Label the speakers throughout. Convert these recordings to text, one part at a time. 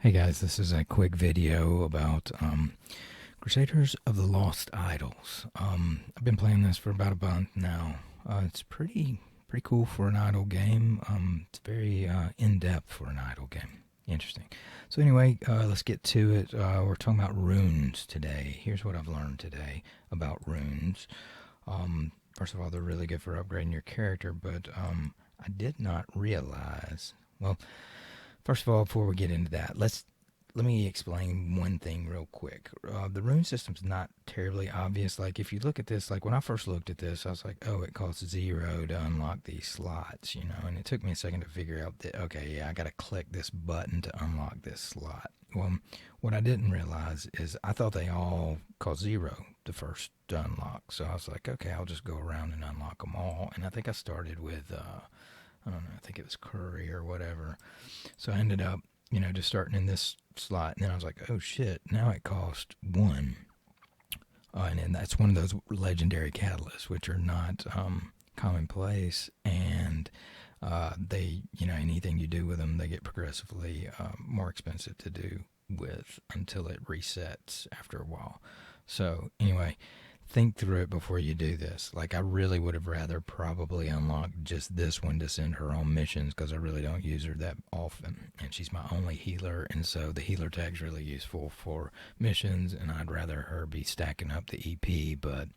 Speaker 1: Hey guys, this is a quick video about Crusaders of the Lost Idols. I've been playing this for about a month now. It's pretty cool for an idol game. It's very in-depth for an idol game. Interesting. So anyway, let's get to it. We're talking about runes today. Here's what I've learned today about runes. First of all, they're really good for upgrading your character, but I did not realize. Well, first of all, before we get into that, let me explain one thing real quick. The rune system's not terribly obvious. Like, if you look at this, like when I first looked at this, I was like, oh, it costs 0 to unlock these slots, you know, and it took me a second to figure out that, okay, yeah, I got to click this button to unlock this slot. Well, what I didn't realize is I thought they all cost 0 the first to unlock. So I was like, okay, I'll just go around and unlock them all. And I think I started with, I don't know, I think it was curry or whatever. So I ended up, you know, just starting in this slot, and then I was like, oh shit, now it costs 1. And then that's one of those legendary catalysts, which are not commonplace, and they, you know, anything you do with them, they get progressively more expensive to do with until it resets after a while. So anyway, think through it before you do this. Like, I really would have rather probably unlocked just this one to send her on missions, because I really don't use her that often, and she's my only healer, and so the healer tag's really useful for missions, and I'd rather her be stacking up the EP. But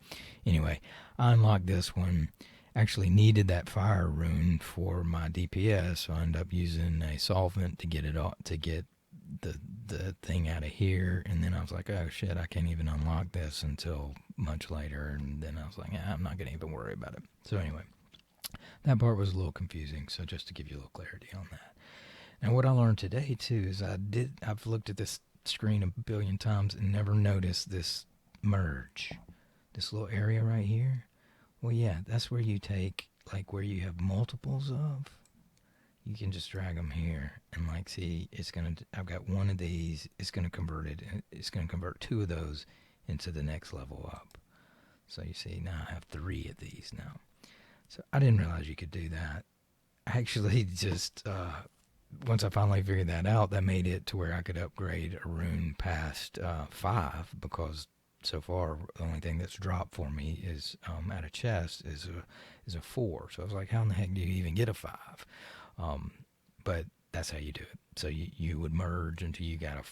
Speaker 1: anyway, I unlocked this one. Actually needed that fire rune for my DPS, so I ended up using a solvent to get it all, to get the thing out of here. And then I was like, oh shit, I can't even unlock this until much later. And then I was like, I'm not gonna even worry about it. So anyway, that part was a little confusing, so just to give you a little clarity on that. Now, what I learned today too is I've looked at this screen a billion times and never noticed this merge, this little area right here. Well, yeah, that's where you take, like, where you have multiples of, you can just drag them here, and like, see, it's gonna, I've got one of these, it's gonna convert it, it's gonna convert 2 of those into the next level up. So you see, now I have 3 of these now. So I didn't realize you could do that. Actually, just once I finally figured that out, that made it to where I could upgrade a rune past 5, because so far the only thing that's dropped for me is at a chest is a 4. So I was like, how in the heck do you even get a 5? But that's how you do it. So you would merge until you got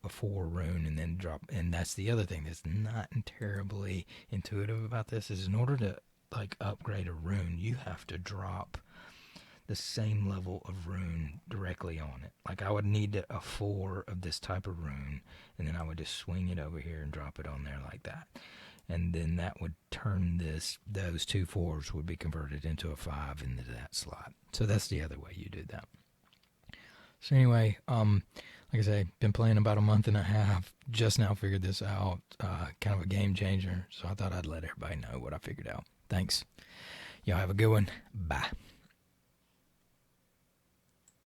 Speaker 1: a 4 rune, and then drop. And that's the other thing that's not terribly intuitive about this, is in order to, like, upgrade a rune, you have to drop the same level of rune directly on it. Like, I would need a 4 of this type of rune, and then I would just swing it over here and drop it on there like that. And then that would turn those 2 4s would be converted into a 5 into that slot. So that's the other way you do that. So anyway, like I say, been playing about a month and a half, just now figured this out, kind of a game changer. So I thought I'd let everybody know what I figured out. Thanks. Y'all have a good one. Bye.